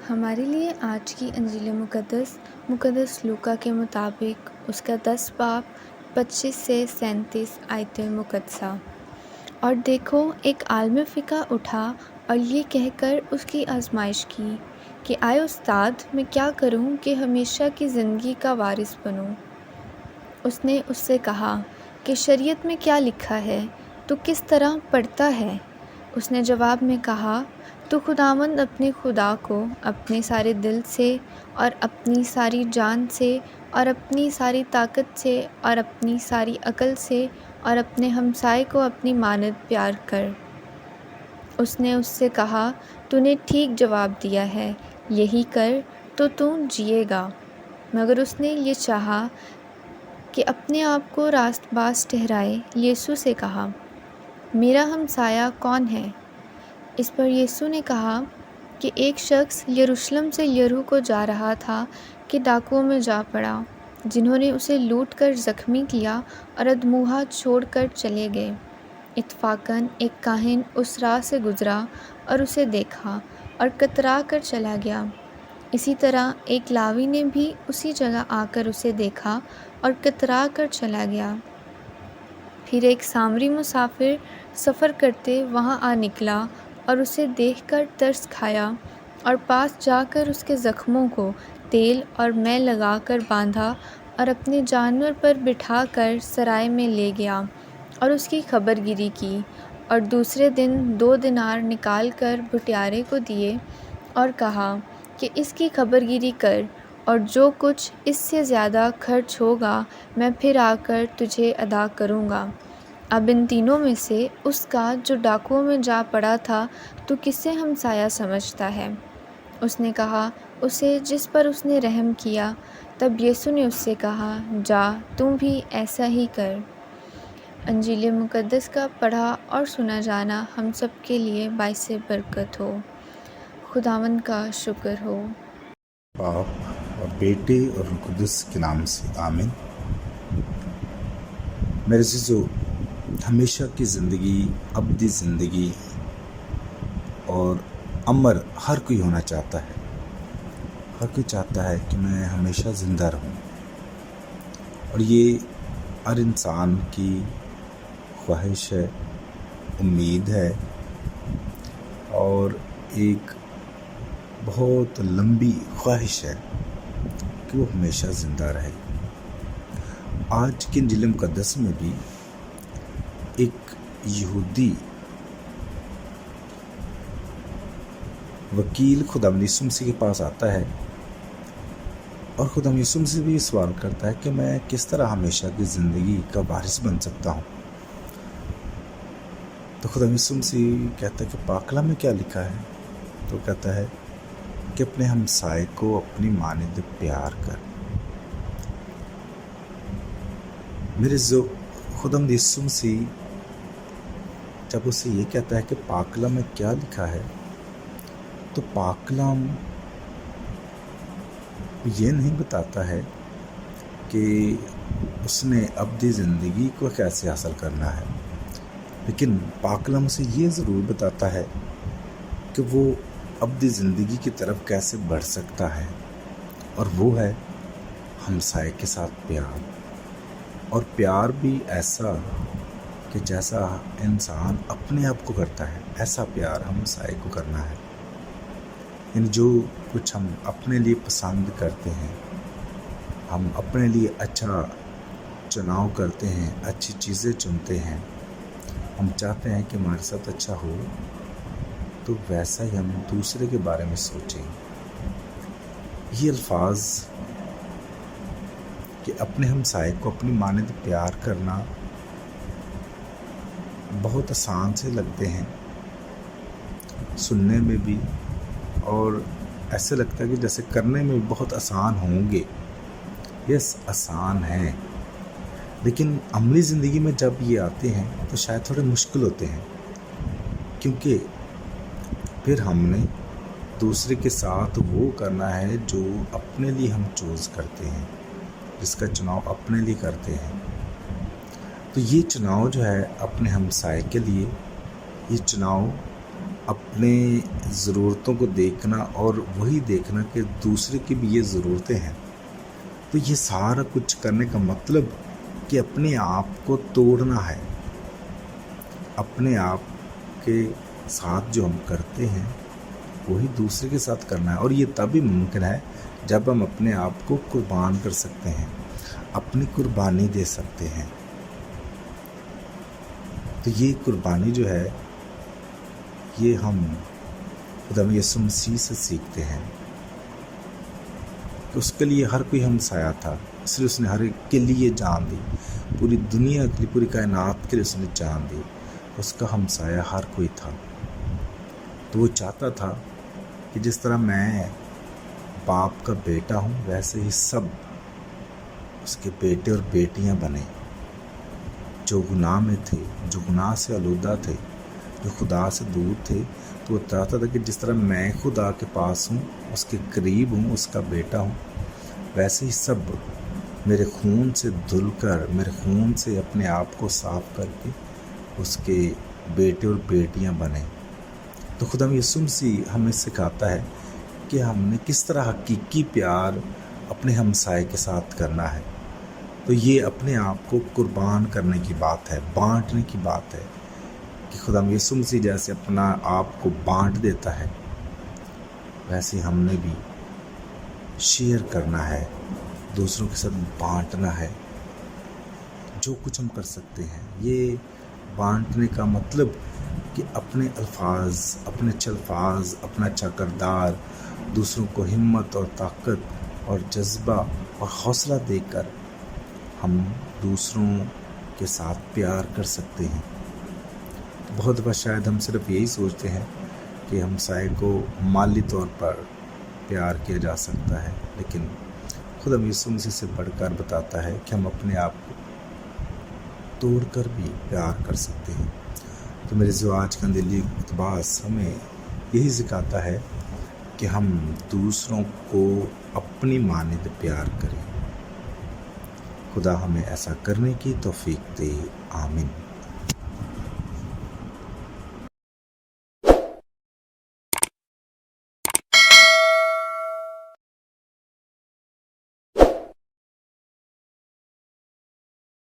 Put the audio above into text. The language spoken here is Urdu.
ہمارے لیے آج کی انجیل مقدس لوکا کے مطابق اس کا 10 باب 25 سے 37 آیت مقدسہ۔ اور دیکھو، ایک عالم فقہ اٹھا اور یہ کہہ کر اس کی آزمائش کی کہ آئے استاد، میں کیا کروں کہ ہمیشہ کی زندگی کا وارث بنوں؟ اس نے اس سے کہا کہ شریعت میں کیا لکھا ہے، تو کس طرح پڑھتا ہے؟ اس نے جواب میں کہا، تو خداوند اپنے خدا کو اپنے سارے دل سے اور اپنی ساری جان سے اور اپنی ساری طاقت سے اور اپنی ساری عقل سے اور اپنے ہمسائے کو اپنی مانند پیار کر۔ اس نے اس سے کہا، تو نے ٹھیک جواب دیا ہے، یہی کر تو جیے گا۔ مگر اس نے یہ چاہا کہ اپنے آپ کو راست باز ٹھہرائے، یسوع سے کہا، میرا ہمسایہ کون ہے؟ اس پر یسوع نے کہا کہ ایک شخص یروشلم سے یریحو کو جا رہا تھا کہ ڈاکوؤں میں جا پڑا، جنہوں نے اسے لوٹ کر زخمی کیا اور ادموہا چھوڑ کر چلے گئے۔ اتفاقاً ایک کاہن اس راہ سے گزرا اور اسے دیکھا اور کترا کر چلا گیا۔ اسی طرح ایک لاوی نے بھی اسی جگہ آ کر اسے دیکھا اور کترا کر چلا گیا۔ پھر ایک سامری مسافر سفر کرتے وہاں آ نکلا اور اسے دیکھ کر ترس کھایا اور پاس جا کر اس کے زخموں کو تیل اور مے لگا کر باندھا اور اپنے جانور پر بٹھا کر سرائے میں لے گیا اور اس کی خبر گیری کی، اور دوسرے دن 2 دینار نکال کر بٹیارے کو دیے اور کہا کہ اس کی خبر گیری کر، اور جو کچھ اس سے زیادہ خرچ ہوگا میں پھر آ کر تجھے ادا کروں گا۔ اب ان تینوں میں سے اس کا جو ڈاکوؤں میں جا پڑا تھا تو کسے ہمسایہ سمجھتا ہے؟ اس نے کہا، اسے جس پر اس نے رحم کیا۔ تب یسوع نے اس سے کہا، جا، تم بھی ایسا ہی کر۔ انجیل مقدس کا پڑھا اور سنا جانا ہم سب کے لیے باعث برکت ہو۔ خداوند کا شکر ہو۔ باپ اور بیٹے اور روح القدس کے نام سے آمین۔ میرے عزیزو، ہمیشہ کی زندگی، ابدی زندگی اور امر ہر کوئی ہونا چاہتا ہے۔ ہر کوئی چاہتا ہے کہ میں ہمیشہ زندہ رہوں، اور یہ ہر انسان کی خواہش ہے، امید ہے، اور ایک بہت لمبی خواہش ہے کہ وہ ہمیشہ زندہ رہے۔ آج کے انجیل مقدس میں بھی ایک یہودی وکیل خداوند یسوع مسیح کے پاس آتا ہے اور خداوند یسوع مسیح بھی یہ سوال کرتا ہے کہ میں کس طرح ہمیشہ کی زندگی کا وارث بن سکتا ہوں۔ تو خداوند یسوع مسیح کہتا ہے کہ پاک کلام میں کیا لکھا ہے؟ تو کہتا ہے کہ اپنے ہمسائے کو اپنی مانند پیار کر۔ میرے خداوند یسوع مسیح جب اسے یہ کہتا ہے کہ پاک کلام میں کیا لکھا ہے، تو پاک کلام یہ نہیں بتاتا ہے کہ اس نے ابدی زندگی کو کیسے حاصل کرنا ہے، لیکن پاک کلام اسے یہ ضرور بتاتا ہے کہ وہ ابدی زندگی کی طرف کیسے بڑھ سکتا ہے، اور وہ ہے ہمسائے کے ساتھ پیار۔ اور پیار بھی ایسا کہ جیسا انسان اپنے آپ کو کرتا ہے، ایسا پیار ہمسائے کو کرنا ہے۔ یعنی جو کچھ ہم اپنے لیے پسند کرتے ہیں، ہم اپنے لیے اچھا چناؤ کرتے ہیں، اچھی چیزیں چنتے ہیں، ہم چاہتے ہیں کہ ہمارے ساتھ اچھا ہو، تو ویسا ہی ہم دوسرے کے بارے میں سوچیں۔ یہ الفاظ کہ اپنے ہمسائے کو اپنی مانند پیار کرنا بہت آسان سے لگتے ہیں سننے میں بھی، اور ایسے لگتا ہے کہ جیسے کرنے میں بھی بہت آسان ہوں گے۔ یس، آسان ہیں، لیکن عملی زندگی میں جب یہ آتے ہیں تو شاید تھوڑے مشکل ہوتے ہیں، کیونکہ پھر ہم نے دوسرے کے ساتھ وہ کرنا ہے جو اپنے لیے ہم چوز کرتے ہیں، جس کا چناؤ اپنے لیے کرتے ہیں۔ تو یہ چناؤ جو ہے اپنے ہمسائے کے لیے، یہ چناؤ اپنے ضرورتوں کو دیکھنا اور وہی دیکھنا کہ دوسرے کی بھی یہ ضرورتیں ہیں. تو یہ سارا کچھ کرنے کا مطلب کہ اپنے آپ کو توڑنا ہے. اپنے آپ کے ساتھ جو ہم کرتے ہیں وہی دوسرے کے ساتھ کرنا ہے. اور یہ تبھی ممکن ہے جب ہم اپنے آپ کو قربان کر سکتے ہیں, اپنی قربانی دے سکتے ہیں. تو یہ قربانی جو ہے یہ ہم خدا یسوع مسیح سے سیکھتے ہیں. اس کے لیے ہر کوئی ہمسایہ تھا, اس لیے اس نے ہر ایک کے لیے جان دی. پوری دنیا کے لیے, پوری کائنات کے لیے اس نے جان دی. اس کا ہمسایہ ہر کوئی تھا. تو وہ چاہتا تھا کہ جس طرح میں باپ کا بیٹا ہوں ویسے ہی سب اس کے بیٹے اور بیٹیاں بنیں, جو گناہ میں تھے, جو گناہ سے آلودہ تھے, جو خدا سے دور تھے. تو وہ چاہتا تھا کہ جس طرح میں خدا کے پاس ہوں, اس کے قریب ہوں, اس کا بیٹا ہوں, ویسے ہی سب میرے خون سے دھل کر, میرے خون سے اپنے آپ کو صاف کر کے اس کے بیٹے اور بیٹیاں بنیں. تو خدا یسوع مسیح ہمیں سکھاتا ہے کہ ہم نے کس طرح حقیقی پیار اپنے ہمسائے کے ساتھ کرنا ہے. تو یہ اپنے آپ کو قربان کرنے کی بات ہے, بانٹنے کی بات ہے کہ خدا یسوع مسیح جیسے اپنا آپ کو بانٹ دیتا ہے ویسے ہم نے بھی شیئر کرنا ہے, دوسروں کے ساتھ بانٹنا ہے جو کچھ ہم کر سکتے ہیں. یہ بانٹنے کا مطلب کہ اپنے الفاظ, اپنے اچھے الفاظ, اپنا اچھا کردار دوسروں کو ہمت اور طاقت اور جذبہ اور حوصلہ دے کر ہم دوسروں کے ساتھ پیار کر سکتے ہیں. بہت دفعہ شاید ہم صرف یہی سوچتے ہیں کہ ہمسائے کو مالی طور پر پیار کیا جا سکتا ہے, لیکن خدا یسوع مسیح سے بڑھ کر بتاتا ہے کہ ہم اپنے آپ کو توڑ کر بھی پیار کر سکتے ہیں. تو میرے زواج کا دلی اقتباس ہمیں یہی سکھاتا ہے کہ ہم دوسروں کو اپنی مانند پیار کریں. خدا ہمیں ایسا کرنے کی توفیق دے. آمین.